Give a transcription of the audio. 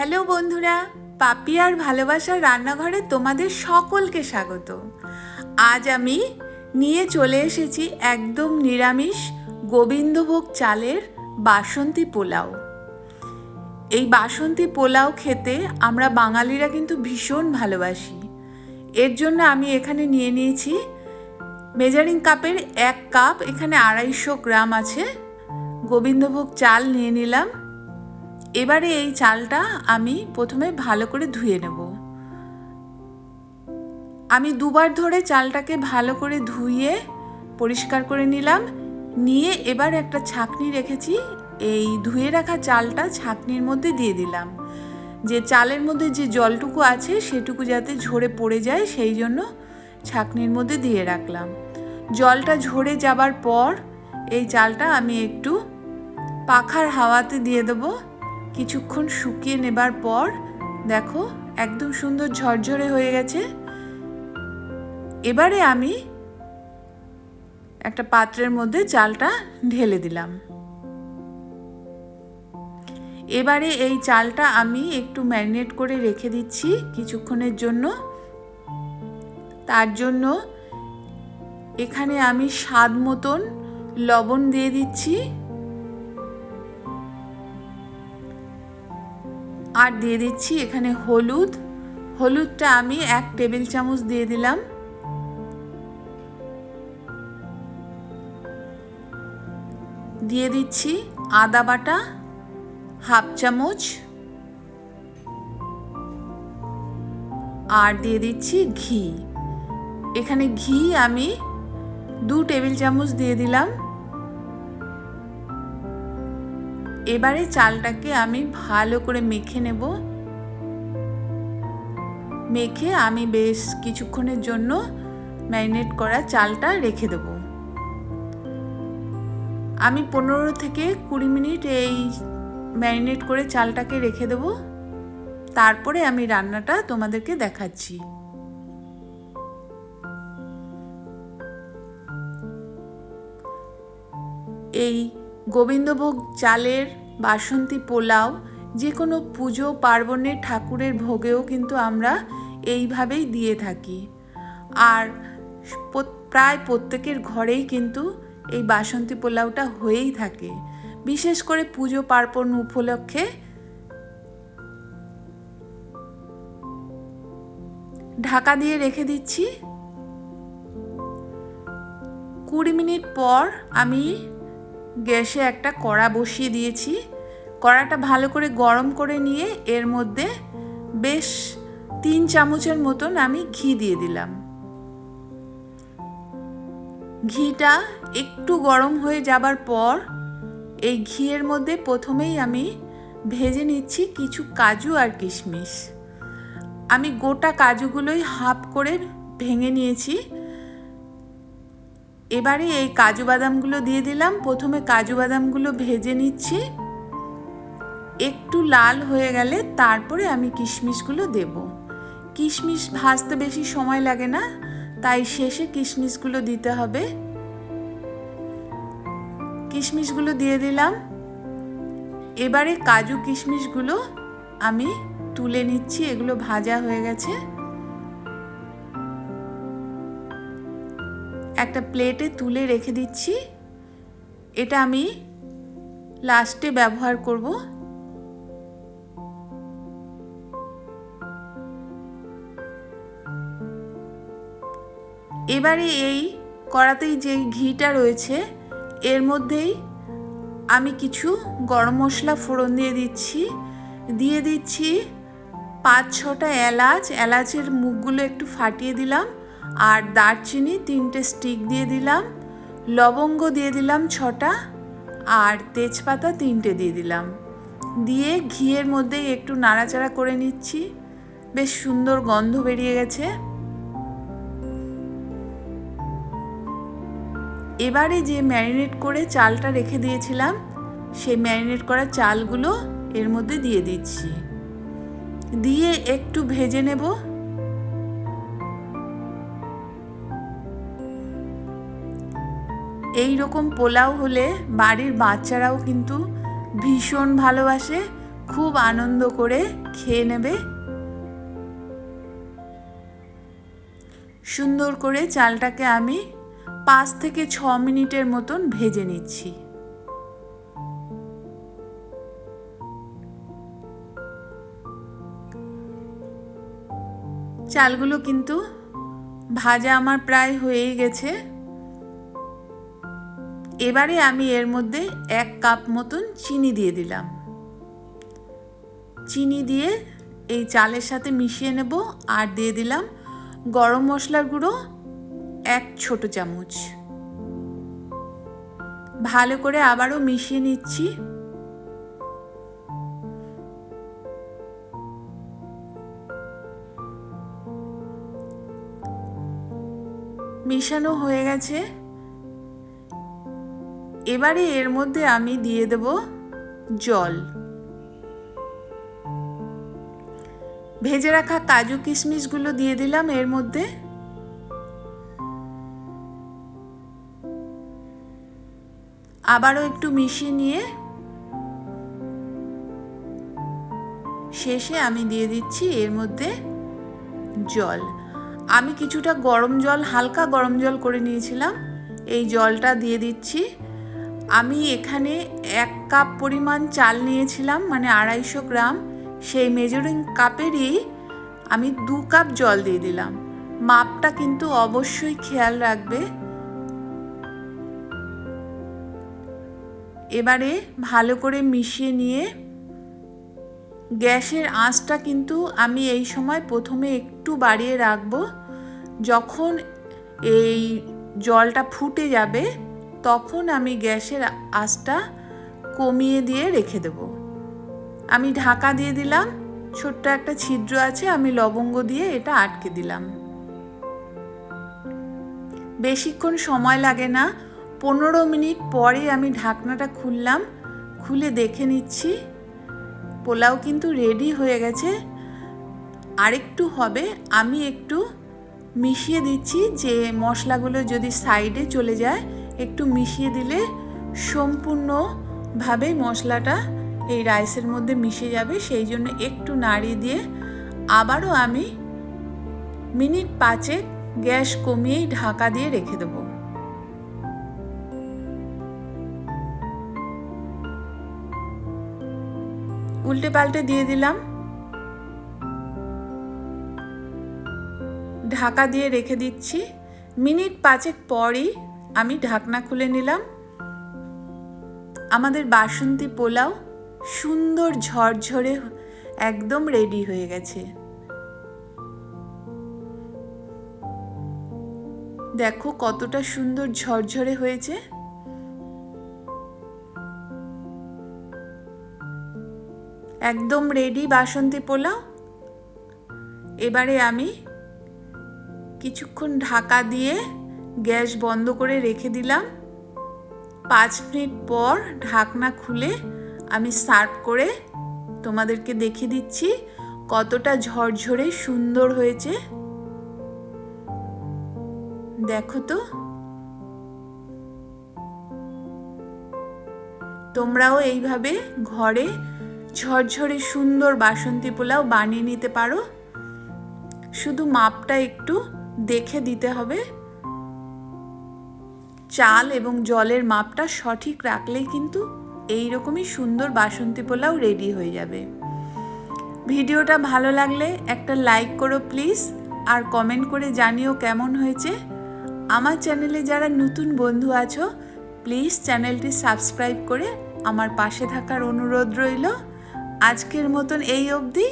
Hello বন্ধুরা, পাপি আর ভালোবাসার রান্নাঘরে তোমাদের সকলকে স্বাগত। আজ আমি নিয়ে চলে এসেছি একদম নিরামিষ গোবিন্দভোগ চালের বাসন্তী পোলাও। এই বাসন্তী পোলাও খেতে আমরা বাঙালিরা কিন্তু ভীষণ ভালোবাসি। এর জন্য আমি এখানে নিয়ে নিয়েছি মেজারিং কাপের 1 কাপ, এখানে 250 গ্রাম আছে গোবিন্দভোগ চাল নিয়ে নিলাম। এবারে এই চালটা আমি প্রথমে ভালো করে ধুয়ে নেব। আমি দুবার ধরে চালটাকে ভালো করে ধুয়ে পরিষ্কার করে নিলাম। নিয়ে এবার একটা ছাঁকনি রেখেছি, এই ধুয়ে রাখা চালটা ছাঁকনির মধ্যে দিয়ে দিলাম। যে চালের মধ্যে যে জলটুকু আছে সেটুকু যাতে ঝরে পড়ে যায় সেই জন্য ছাঁকনির মধ্যে দিয়ে রাখলাম। জলটা ঝরে যাবার পর এই চালটা আমি একটু পাখার হাওয়াতে দিয়ে দেবো। কিছুক্ষণ শুকিয়ে নেবার পর দেখো একদম সুন্দর ঝরঝরে হয়ে গেছে। এবারে আমি একটা পাত্রের মধ্যে চালটা ঢেলে দিলাম। এবারে এই চালটা আমি একটু ম্যারিনেট করে রেখে দিচ্ছি কিছুক্ষণের জন্য। তার জন্য এখানে আমি স্বাদ মতন লবণ দিয়ে দিচ্ছি, আর দিয়ে দিচ্ছি এখানে হলুদটা আমি 1 টেবিল চামচ দিয়ে দিলাম। দিয়ে দিচ্ছি আদা বাটা 1/2 চামচ, আর দিয়ে দিচ্ছি ঘি। এখানে ঘি আমি 2 টেবিল চামচ দিয়ে দিলাম। এবারে চালটাকে আমি ভালো করে মেখে নেব। মেখে আমি বেশ কিছুক্ষণের জন্য ম্যারিনেট করা চালটা রেখে দেব। আমি 15 থেকে 20 মিনিট এই ম্যারিনেট করে চালটাকে রেখে দেব। তারপরে আমি রান্নাটা তোমাদেরকে দেখাচ্ছি। এই গোবিন্দভোগ চালের বাসন্তী পোলাও যে কোনো পুজো পার্বণে ঠাকুরের ভোগেও কিন্তু আমরা এইভাবেই দিয়ে থাকি। আর প্রায় প্রত্যেকের ঘরেই কিন্তু এই বাসন্তী পোলাওটা হয়েই থাকে, বিশেষ করে পুজো পার্বণ উপলক্ষে। ঢাকা দিয়ে রেখে দিচ্ছি। 20 মিনিট পর আমি গ্যাসে একটা কড়া বসিয়ে দিয়েছি। কড়াটা ভালো করে গরম করে নিয়ে এর মধ্যে বেশ 3 চামচের মতন আমি ঘি দিয়ে দিলাম। ঘিটা একটু গরম হয়ে যাবার পর এই ঘিয়ের মধ্যে প্রথমেই আমি ভেজে নিচ্ছি কিছু কাজু আর কিশমিশ। আমি গোটা কাজুগুলোই হাফ করে ভেঙে নিয়েছি। এবারে এই কাজু বাদামগুলো দিয়ে দিলাম। প্রথমে কাজু বাদামগুলো ভেজে নিচ্ছি, একটু লাল হয়ে গেলে তারপরে আমি কিশমিশগুলো দেব। কিশমিশ ভাজতে বেশি সময় লাগে না, তাই শেষে কিশমিশগুলো দিতে হবে। কিশমিশগুলো দিয়ে দিলাম। এবারে কাজু কিশমিশগুলো আমি তুলে নিচ্ছি, এগুলো ভাজা হয়ে গেছে। একটা প্লেটে তুলে রেখে দিচ্ছি। এটা আমি লাস্টে ব্যবহার করব। এবারে এই কড়াতেই যে ঘিটা রয়েছে এর মধ্যেই আমি কিছু গরম মশলা ফোড়ন দিয়ে দিচ্ছি। দিয়ে দিচ্ছি 5-6টা এলাচ, এলাচের মুখগুলো একটু ফাটিয়ে দিলাম। আর দারচিনি 3টে স্টিক দিয়ে দিলাম। লবঙ্গ দিয়ে দিলাম 6টা, আর তেজপাতা 3টে দিয়ে দিলাম। দিয়ে ঘিয়ের মধ্যে একটু নাড়াচাড়া করে নিচ্ছি। বেশ সুন্দর গন্ধ বেরিয়ে গেছে। এবারে যে ম্যারিনেট করে চালটা রেখে দিয়েছিলাম সেই ম্যারিনেট করা চালগুলো এর মধ্যে দিয়ে দিচ্ছি। দিয়ে একটু ভেজে নেব। এই রকম পোলাও হলে বাড়ির বাচ্চারাও কিন্তু ভীষণ ভালোবাসে, খুব আনন্দ করে খেয়ে নেবে। সুন্দর করে চালটাকে আমি 5 থেকে 6 মিনিটের মতন ভেজে নিচ্ছি। চালগুলো কিন্তু ভাজা আমার প্রায় হয়েই গেছে। এবারে আমি এর মধ্যে 1 কাপ মতন চিনি দিয়ে দিলাম। চিনি দিয়ে এই চালের সাথে মিশিয়ে নেব। আর দিয়ে দিলাম গরম মশলার গুঁড়ো 1 ছোট চামচ। ভালো করে আবারও মিশিয়ে নিচ্ছি। মিশানো হয়ে গেছে। এবারে এর মধ্যে আমি দিয়ে দেব জল। ভেজে রাখা কাজু কিশমিশগুলো দিয়ে দিলাম এর মধ্যে। আবারও একটু মিশিয়ে নিয়ে শেষে আমি দিয়ে দিচ্ছি এর মধ্যে জল। আমি কিছুটা গরম জল, হালকা গরম জল করে নিয়েছিলাম, এই জলটা দিয়ে দিচ্ছি। আমি এখানে 1 কাপ পরিমাণ চাল নিয়েছিলাম, মানে 250 গ্রাম। সেই মেজারিং কাপেরই আমি 2 কাপ জল দিয়ে দিলাম। মাপটা কিন্তু অবশ্যই খেয়াল রাখবে। এবারে ভালো করে মিশিয়ে নিয়ে গ্যাসের আঁচটা কিন্তু আমি এই সময় প্রথমে একটু বাড়িয়ে রাখবো। যখন এই জলটা ফুটে যাবে তখন আমি গ্যাসের আঁচটা কমিয়ে দিয়ে রেখে দেব। আমি ঢাকা দিয়ে দিলাম। ছোট্ট একটা ছিদ্র আছে, আমি লবঙ্গ দিয়ে এটা আটকে দিলাম। বেশিক্ষণ সময় লাগে না, 15 মিনিট পরে আমি ঢাকনাটা খুললাম। খুলে দেখে নিচ্ছি পোলাও কিন্তু রেডি হয়ে গেছে। আরেকটু হবে, আমি একটু মিশিয়ে দিচ্ছি, যে মশলাগুলো যদি সাইডে চলে যায় একটু মিশিয়ে দিলে সম্পূর্ণভাবে মশলাটা এই রাইসের মধ্যে মিশে যাবে। সেই জন্য একটু নাড়িয়ে দিয়ে আবারও আমি মিনিট 5 গ্যাস কমিয়েই ঢাকা দিয়ে রেখে দেব। উল্টে পাল্টে দিয়ে দিলাম। ঢাকা দিয়ে রেখে দিচ্ছি। মিনিট 5 পরই আমি ঢাকনা খুলে নিলাম। আমাদের বাসন্তী পোলাও সুন্দর ঝরঝরে একদম রেডি হয়ে গেছে। দেখো কতটা সুন্দর ঝরঝরে হয়েছে। একদম রেডি বাসন্তী পোলাও। এবারে আমি কিছুক্ষণ ঢাকা দিয়ে গ্যাস বন্ধ করে রেখে দিলাম। 5 মিনিট পর ঢাকনা খুলে আমি সার্ভ করে তোমাদেরকে দেখিয়ে দিচ্ছি কতটা ঝরঝরে সুন্দর হয়েছে। দেখো তো, তোমরাও এইভাবে ঘরে ঝরঝরে সুন্দর বাসন্তী পোলাও বানিয়ে নিতে পারো। শুধু মাপটা একটু দেখে দিতে হবে। চাল এবং জলের মাপটা সঠিক রাখলেই কিন্তু এই রকমই সুন্দর বাসন্তী পোলাও রেডি হয়ে যাবে। ভিডিওটা ভালো লাগলে একটা লাইক করো প্লিজ, আর কমেন্ট করে জানিও কেমন হয়েছে। আমার চ্যানেলে যারা নতুন বন্ধু আছো প্লিজ চ্যানেলটি সাবস্ক্রাইব করে আমার পাশে থাকার অনুরোধ রইল। আজকের মতন এই অবধি।